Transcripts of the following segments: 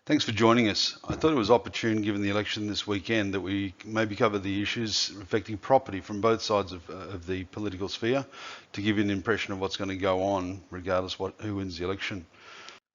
Thanks for joining us. I thought it was opportune, given the election this weekend, that we maybe cover the issues affecting property from both sides of the political sphere to give you an impression of what's going to go on, regardless who wins the election.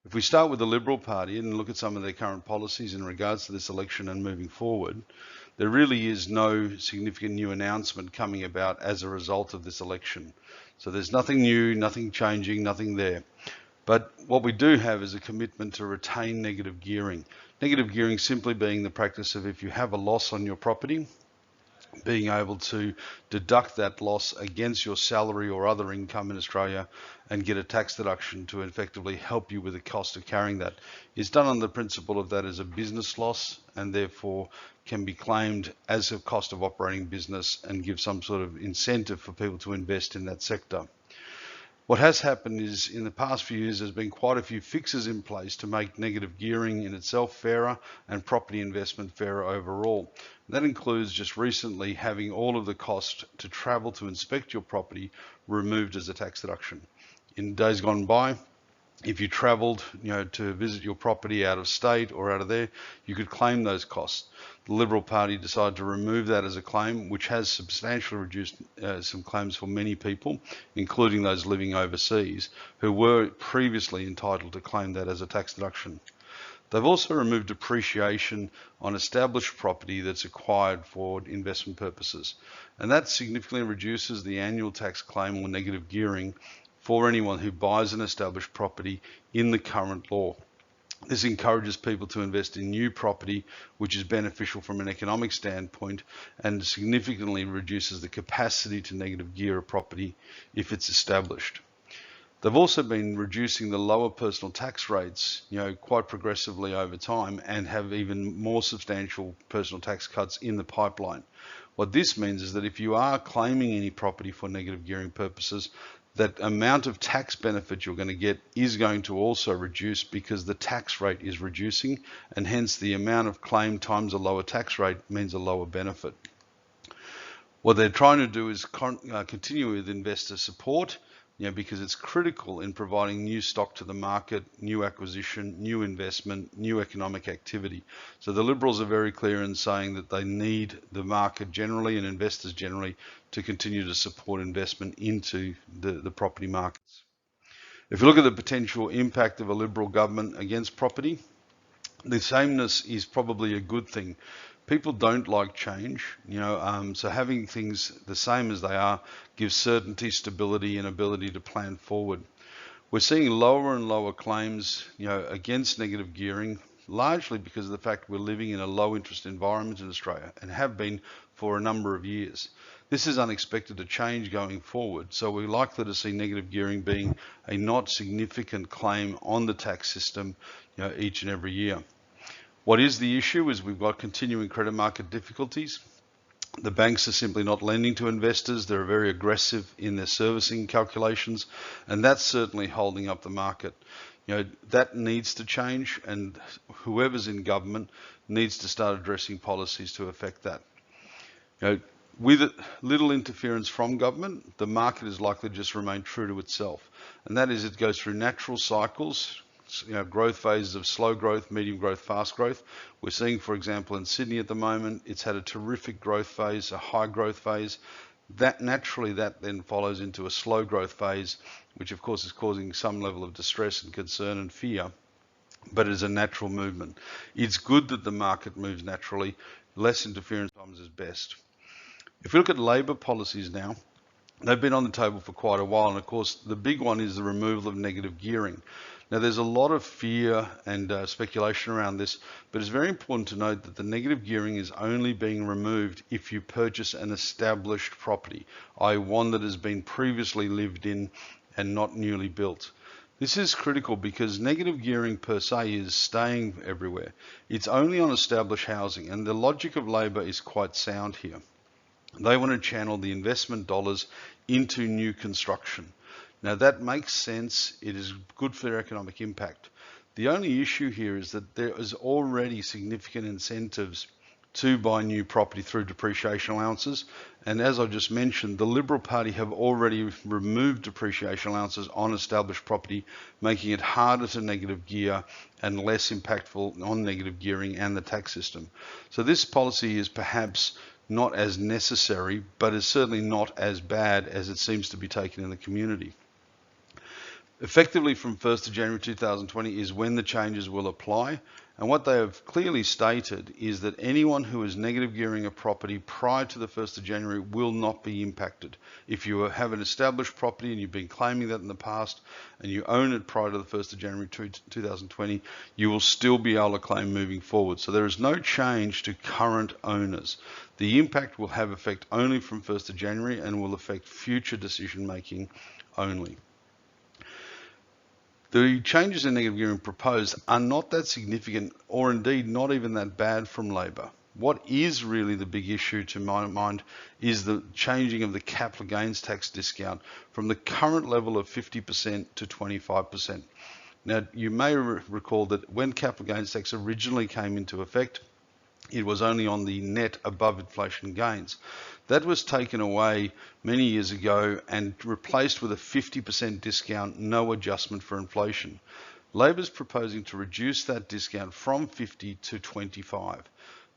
If we start with the Liberal Party and look at some of their current policies in regards to this election and moving forward, there really is no significant new announcement coming about as a result of this election. So there's nothing new, nothing changing, nothing there. But what we do have is a commitment to retain negative gearing. Negative gearing simply being the practice of, if you have a loss on your property, being able to deduct that loss against your salary or other income in Australia and get a tax deduction to effectively help you with the cost of carrying that. It's done on the principle of that as a business loss, and therefore can be claimed as a cost of operating business and give some sort of incentive for people to invest in that sector. What has happened is, in the past few years, there's been quite a few fixes in place to make negative gearing in itself fairer and property investment fairer overall. That includes just recently having all of the cost to travel to inspect your property removed as a tax deduction. In days gone by, if you travelled, to visit your property out of state or out of there, you could claim those costs. The Liberal Party decided to remove that as a claim, which has substantially reduced some claims for many people, including those living overseas, who were previously entitled to claim that as a tax deduction. They've also removed depreciation on established property that's acquired for investment purposes, and that significantly reduces the annual tax claim or negative gearing for anyone who buys an established property in the current law. This encourages people to invest in new property, which is beneficial from an economic standpoint, and significantly reduces the capacity to negative gear a property if it's established. They've also been reducing the lower personal tax rates, quite progressively over time, and have even more substantial personal tax cuts in the pipeline. What this means is that if you are claiming any property for negative gearing purposes, that amount of tax benefit you're going to get is going to also reduce, because the tax rate is reducing, and hence the amount of claim times a lower tax rate means a lower benefit. What they're trying to do is continue with investor support, because it's critical in providing new stock to the market, new acquisition, new investment, new economic activity. So the Liberals are very clear in saying that they need the market generally and investors generally to continue to support investment into the property markets. If you look at the potential impact of a Liberal government against property, the sameness is probably a good thing. People don't like change, so having things the same as they are gives certainty, stability, and ability to plan forward. We're seeing lower and lower claims, against negative gearing, largely because of the fact we're living in a low interest environment in Australia and have been for a number of years. This is unexpected to change going forward, so we're likely to see negative gearing being a not significant claim on the tax system, each and every year. What is the issue is we've got continuing credit market difficulties. The banks are simply not lending to investors. They're very aggressive in their servicing calculations, and that's certainly holding up the market. That needs to change, and whoever's in government needs to start addressing policies to affect that. With little interference from government, the market is likely to just remain true to itself, and that is, it goes through natural cycles. Growth phases of slow growth, medium growth, fast growth. We're seeing, for example, in Sydney at the moment, it's had a terrific growth phase, a high growth phase. That then follows into a slow growth phase, which of course is causing some level of distress and concern and fear, but it is a natural movement. It's good that the market moves naturally. Less interference sometimes is best. If we look at Labor policies now, they've been on the table for quite a while, and of course the big one is the removal of negative gearing. Now, there's a lot of fear and speculation around this, but it's very important to note that the negative gearing is only being removed if you purchase an established property, i.e. one that has been previously lived in and not newly built. This is critical because negative gearing per se is staying everywhere. It's only on established housing, and the logic of Labor is quite sound here. They want to channel the investment dollars into new construction. Now that makes sense. It is good for their economic impact. The only issue here is that there is already significant incentives to buy new property through depreciation allowances. And as I just mentioned, the Liberal Party have already removed depreciation allowances on established property, making it harder to negative gear and less impactful on negative gearing and the tax system. So this policy is perhaps not as necessary, but is certainly not as bad as it seems to be taken in the community. Effectively from 1st of January 2020 is when the changes will apply, and what they have clearly stated is that anyone who is negative gearing a property prior to the 1st of January will not be impacted. If you have an established property and you've been claiming that in the past and you own it prior to the 1st of January 2020, you will still be able to claim moving forward. So there is no change to current owners. The impact will have effect only from 1st of January and will affect future decision making only. The changes in negative gearing proposed are not that significant, or indeed not even that bad from Labor. What is really the big issue to my mind is the changing of the capital gains tax discount from the current level of 50% to 25%. Now, you may recall that when capital gains tax originally came into effect, it was only on the net above inflation gains. That was taken away many years ago and replaced with a 50% discount, no adjustment for inflation. Labor's proposing to reduce that discount from 50 to 25.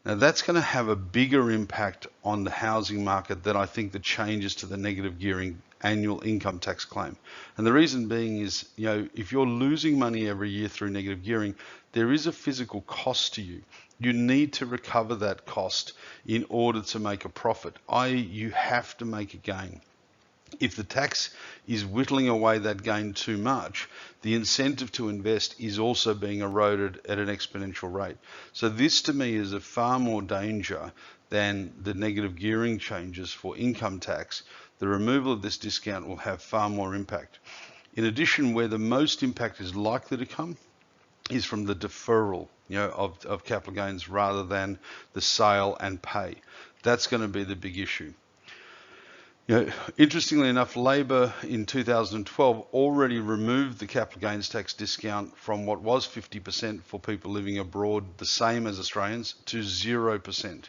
Now that's going to have a bigger impact on the housing market than I think the changes to the negative gearing annual income tax claim. And the reason being is, if you're losing money every year through negative gearing, there is a physical cost to you. You need to recover that cost in order to make a profit, i.e. you have to make a gain. If the tax is whittling away that gain too much, the incentive to invest is also being eroded at an exponential rate. So this to me is a far more danger than the negative gearing changes for income tax. The removal of this discount will have far more impact. In addition, where the most impact is likely to come is from the deferral of capital gains rather than the sale and pay. That's going to be the big issue. Interestingly enough, Labor in 2012 already removed the capital gains tax discount from what was 50% for people living abroad, the same as Australians, to 0%.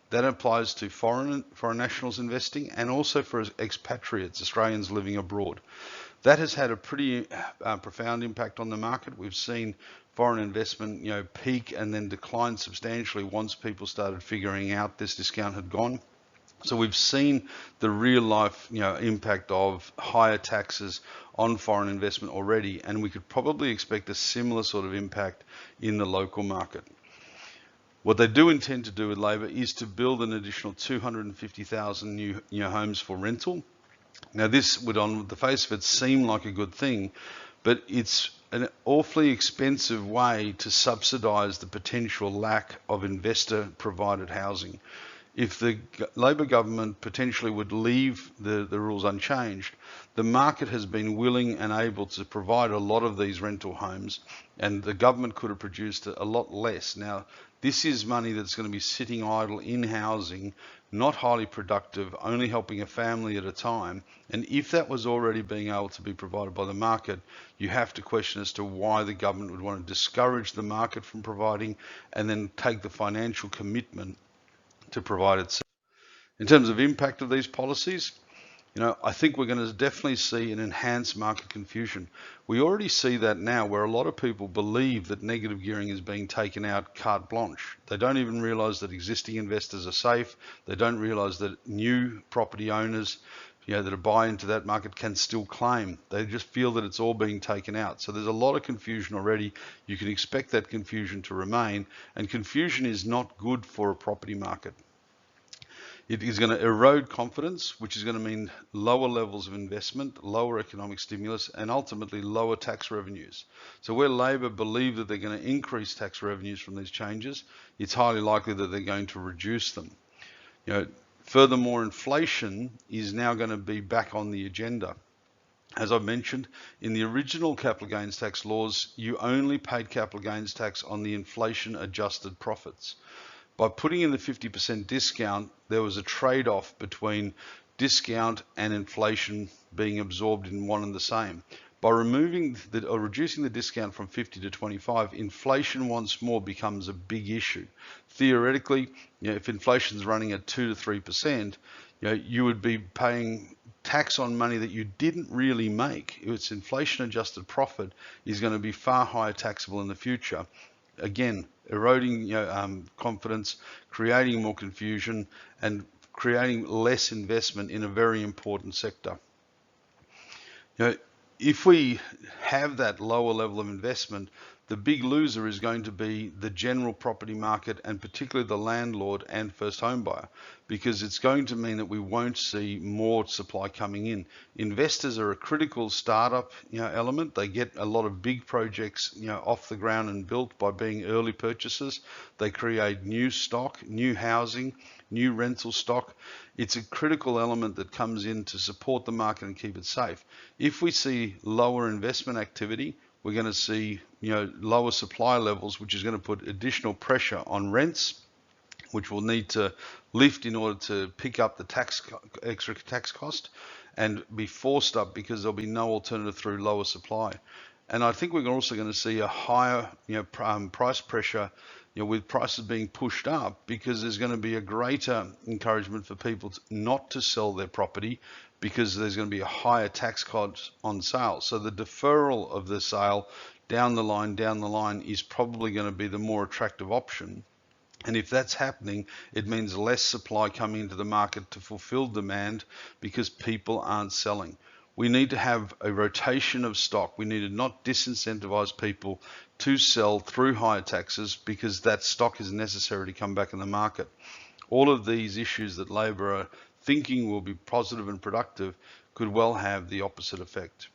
That applies to foreign nationals investing and also for expatriates, Australians living abroad. That has had a pretty profound impact on the market. We've seen foreign investment, peak and then decline substantially once people started figuring out this discount had gone. So we've seen the real life, impact of higher taxes on foreign investment already, and we could probably expect a similar sort of impact in the local market. What they do intend to do with Labor is to build an additional 250,000 new homes for rental. Now this would, on the face of it, seem like a good thing, but it's an awfully expensive way to subsidise the potential lack of investor-provided housing. If the Labor government potentially would leave the rules unchanged, the market has been willing and able to provide a lot of these rental homes, and the government could have produced a lot less. Now, this is money that's going to be sitting idle in housing, not highly productive, only helping a family at a time. And if that was already being able to be provided by the market, you have to question as to why the government would want to discourage the market from providing and then take the financial commitment to provide itself. In terms of impact of these policies, I think we're going to definitely see an enhanced market confusion. We already see that now, where a lot of people believe that negative gearing is being taken out carte blanche. They don't even realize that existing investors are safe. They don't realize that new property owners that are buying into that market can still claim. They just feel that it's all being taken out. So there's a lot of confusion already. You can expect that confusion to remain, and confusion is not good for a property market. It is going to erode confidence, which is going to mean lower levels of investment, lower economic stimulus, and ultimately lower tax revenues. So where Labor believe that they're going to increase tax revenues from these changes, it's highly likely that they're going to reduce them. Furthermore, inflation is now going to be back on the agenda. As I mentioned, in the original capital gains tax laws, you only paid capital gains tax on the inflation adjusted profits. By putting in the 50% discount, there was a trade-off between discount and inflation being absorbed in one and the same. By removing or reducing the discount from 50 to 25, inflation once more becomes a big issue. Theoretically, if inflation is running at 2 to 3%, you would be paying tax on money that you didn't really make. Its inflation adjusted profit is going to be far higher taxable in the future. Again, eroding confidence, creating more confusion, and creating less investment in a very important sector. If we have that lower level of investment, the big loser is going to be the general property market, and particularly the landlord and first home buyer, because it's going to mean that we won't see more supply coming in. Investors are a critical startup element. They get a lot of big projects off the ground and built by being early purchasers. They create new stock, new housing, new rental stock. It's a critical element that comes in to support the market and keep it safe. If we see lower investment activity, we're going to see lower supply levels, which is going to put additional pressure on rents, which will need to lift in order to pick up the extra tax cost, and be forced up because there'll be no alternative through lower supply. And I think we're also going to see a higher price pressure with prices being pushed up, because there's going to be a greater encouragement for people not to sell their property, because there's going to be a higher tax cost on sale. So the deferral of the sale down the line is probably going to be the more attractive option. And if that's happening, it means less supply coming into the market to fulfill demand, because people aren't selling. We need to have a rotation of stock. We need to not disincentivize people to sell through higher taxes, because that stock is necessary to come back in the market. All of these issues that Labor are thinking will be positive and productive could well have the opposite effect.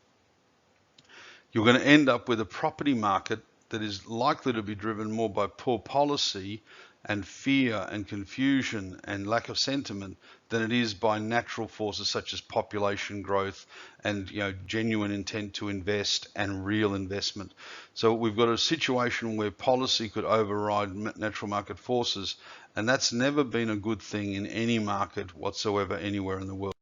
You're going to end up with a property market that is likely to be driven more by poor policy and fear and confusion and lack of sentiment than it is by natural forces such as population growth and genuine intent to invest and real investment. So we've got a situation where policy could override natural market forces, and that's never been a good thing in any market whatsoever anywhere in the world.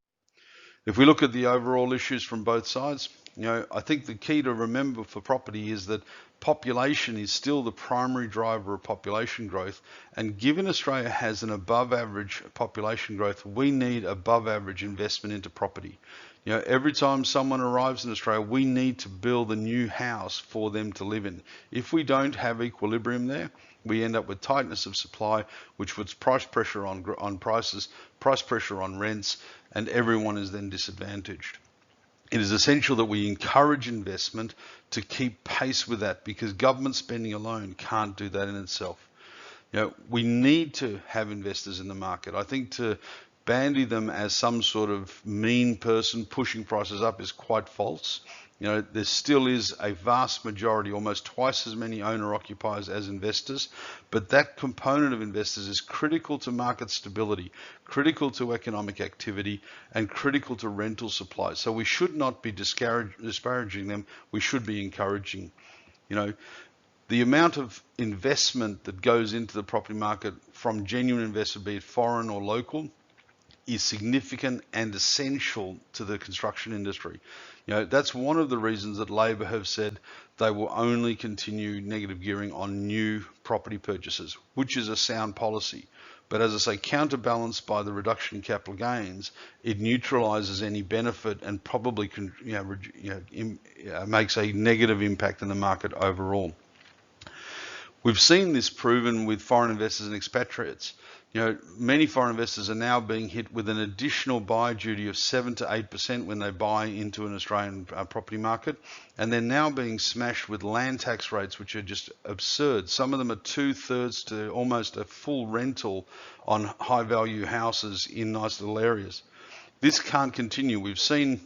If we look at the overall issues from both sides, I think the key to remember for property is that population is still the primary driver of population growth. And given Australia has an above average population growth, we need above average investment into property. Every time someone arrives in Australia, we need to build a new house for them to live in. If we don't have equilibrium there, we end up with tightness of supply, which puts price pressure on prices, price pressure on rents, and everyone is then disadvantaged. It is essential that we encourage investment to keep pace with that, because government spending alone can't do that in itself. We need to have investors in the market. I think to bandy them as some sort of mean person pushing prices up is quite false. There still is a vast majority, almost twice as many owner-occupiers as investors, but that component of investors is critical to market stability, critical to economic activity, and critical to rental supply. So we should not be disparaging them, we should be encouraging. The amount of investment that goes into the property market from genuine investors, be it foreign or local, is significant and essential to the construction industry. That's one of the reasons that Labor have said they will only continue negative gearing on new property purchases, which is a sound policy. But as I say, counterbalanced by the reduction in capital gains, it neutralizes any benefit and probably makes a negative impact in the market overall. We've seen this proven with foreign investors and expatriates. Many foreign investors are now being hit with an additional buy duty of 7 to 8% when they buy into an Australian property market, and they're now being smashed with land tax rates which are just absurd. Some of them are 2/3 to almost a full rental on high value houses in nice little areas. This can't continue. We've seen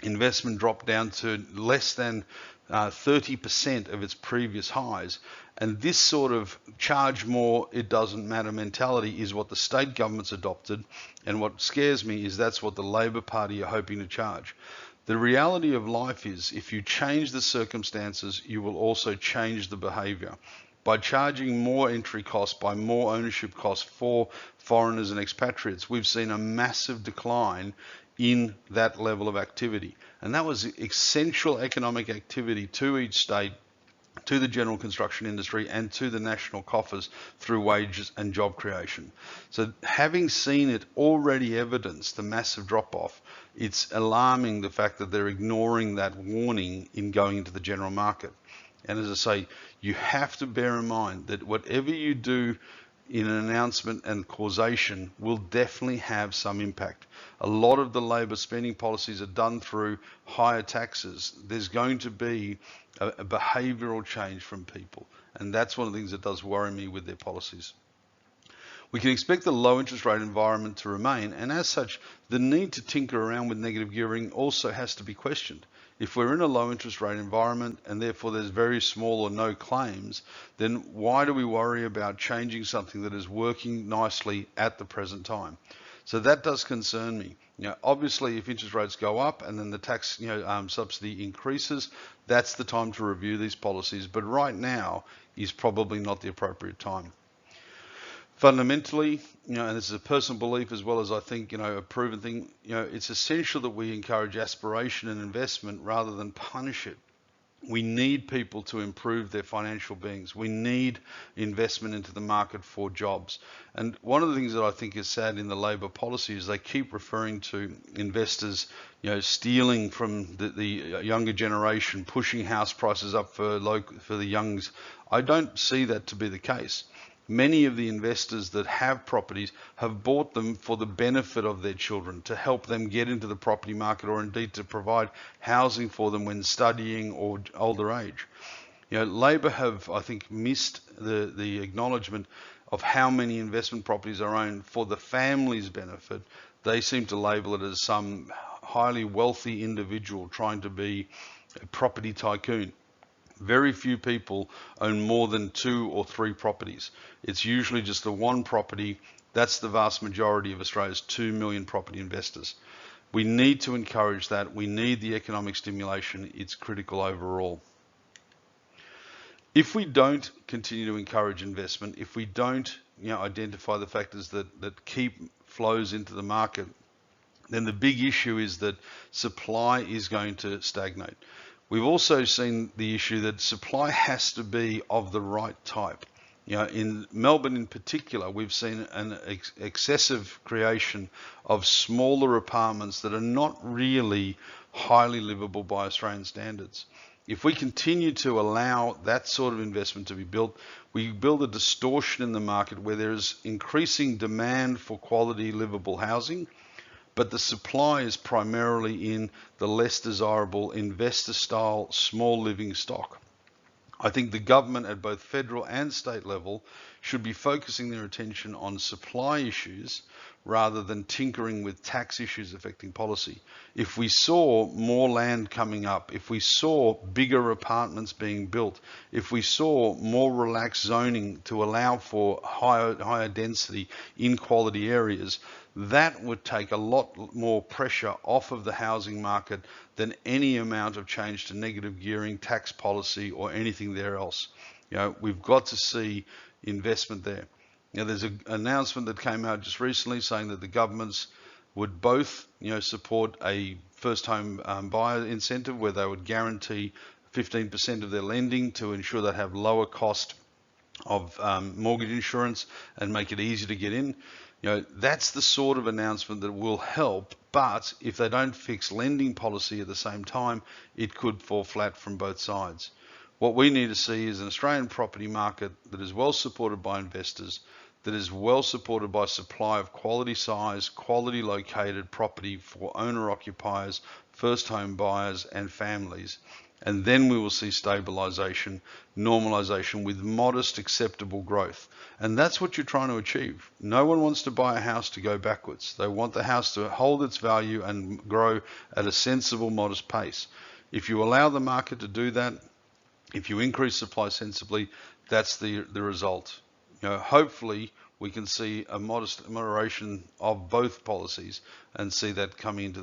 investment drop down to less than 30% of its previous highs. And this sort of charge more, it doesn't matter mentality is what the state government's adopted. And what scares me is that's what the Labor Party are hoping to charge. The reality of life is if you change the circumstances, you will also change the behavior. By charging more entry costs, by more ownership costs for foreigners and expatriates, we've seen a massive decline in that level of activity. And that was essential economic activity to each state, to the general construction industry, and to the national coffers through wages and job creation. So having seen it already evidenced the massive drop-off, it's alarming the fact that they're ignoring that warning in going into the general market. And as I say, you have to bear in mind that whatever you do in an announcement and causation will definitely have some impact. A lot of the Labor spending policies are done through higher taxes. There's going to be a behavioural change from people, and that's one of the things that does worry me with their policies. We can expect the low interest rate environment to remain, and as such, the need to tinker around with negative gearing also has to be questioned. If we're in a low interest rate environment and therefore there's very small or no claims, then why do we worry about changing something that is working nicely at the present time? So that does concern me. Obviously, if interest rates go up and then the tax subsidy increases, that's the time to review these policies. But right now is probably not the appropriate time. Fundamentally, and this is a personal belief as well as I think, a proven thing, it's essential that we encourage aspiration and investment rather than punish it. We need people to improve their financial beings. We need investment into the market for jobs. And one of the things that I think is sad in the Labor policy is they keep referring to investors, stealing from the younger generation, pushing house prices up for the youngs. I don't see that to be the case. Many of the investors that have properties have bought them for the benefit of their children, to help them get into the property market, or indeed to provide housing for them when studying or older age. Labor have, I think, missed the acknowledgement of how many investment properties are owned for the family's benefit. They seem to label it as some highly wealthy individual trying to be a property tycoon. Very few people own more than 2 or 3 properties. It's usually just the one property. That's the vast majority of Australia's 2 million property investors. We need to encourage that. We need the economic stimulation. It's critical overall. If we don't continue to encourage investment, if we don't identify the factors that keep flows into the market, then the big issue is that supply is going to stagnate. We've also seen the issue that supply has to be of the right type. In Melbourne in particular, we've seen an excessive creation of smaller apartments that are not really highly livable by Australian standards. If we continue to allow that sort of investment to be built, we build a distortion in the market where there is increasing demand for quality livable housing, but the supply is primarily in the less desirable investor-style small living stock. I think the government at both federal and state level should be focusing their attention on supply issues rather than tinkering with tax issues affecting policy. If we saw more land coming up, if we saw bigger apartments being built, if we saw more relaxed zoning to allow for higher density in quality areas, that would take a lot more pressure off of the housing market than any amount of change to negative gearing, tax policy, or anything there else. We've got to see investment there. There's an announcement that came out just recently saying that the governments would both, support a first home buyer incentive where they would guarantee 15% of their lending to ensure they have lower cost of mortgage insurance and make it easy to get in. That's the sort of announcement that will help, but if they don't fix lending policy at the same time, it could fall flat from both sides. What we need to see is an Australian property market that is well supported by investors, that is well supported by supply of quality size, quality located property for owner occupiers, first home buyers and families. And then we will see stabilisation, normalisation with modest acceptable growth. And that's what you're trying to achieve. No one wants to buy a house to go backwards. They want the house to hold its value and grow at a sensible, modest pace. If you allow the market to do that, if you increase supply sensibly, that's the result. Hopefully we can see a modest moderation of both policies and see that coming into